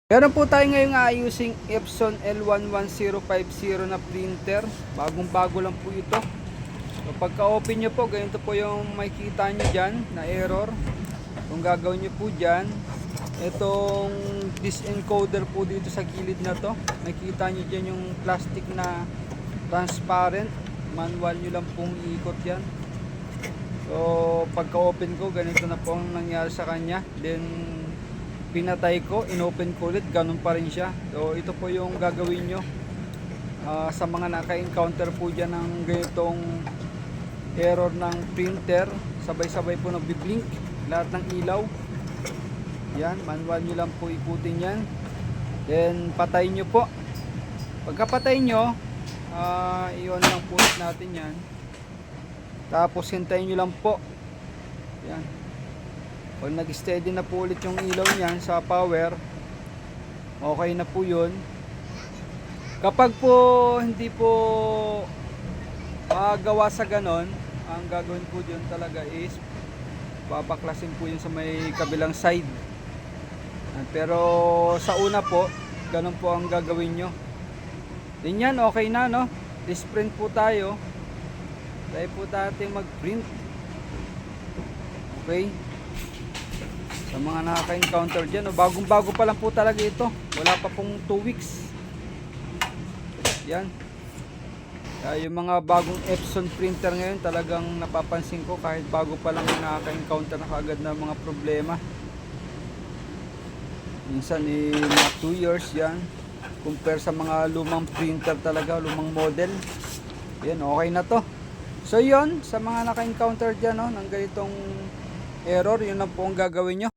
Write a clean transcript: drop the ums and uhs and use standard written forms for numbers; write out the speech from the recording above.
Meron po tayo ngayong ayusing Epson L11050 na printer. Bagong bago lang po ito. So, pagka open nyo po, ganito po yung makikita nyo dyan na error. Kung gagawin nyo po dyan, itong disencoder po dito sa gilid na to, makikita nyo dyan yung plastic na transparent. Manual nyo lang pong iikot yan. So pagka open ko, ganito na po ang nangyari sa kanya. Then pinatay ko, inopen ko ulit, ganun pa rin siya. So ito po yung gagawin nyo sa mga naka-encounter po dyan ng ganitong error ng printer. Sabay-sabay po nagbi-blink lahat ng ilaw. Yan, manual nyo lang po ikutin yan. Then patay nyo po. Pagkapatay nyo, iyon lang po natin yan. Tapos hintayin nyo lang po. Yan. Pag nag-steady na po ulit yung ilaw niyan sa power, okay na po yun. Kapag po hindi po magawa sa ganon, ang gagawin po yun talaga is babaklasin po yun sa may kabilang side. Pero sa una po, ganon po ang gagawin nyo. Din yan, okay na, no? Print po tayo. Tayo po natin mag-print. Okay. Sa mga nakaka-encounter dyan, bagong bago pa lang po talaga ito, wala pa pong 2 weeks. Yan. Yung mga bagong Epson printer ngayon, talagang napapansin ko kahit bago pa lang nakaka-encounter na kaagad na mga problema. Minsan mga 2 years yan, compare sa mga lumang printer talaga, lumang model. Yan, okay na to. So yun, sa mga naka-encounter dyan, no, ng ganitong error, yun lang po ang gagawin nyo.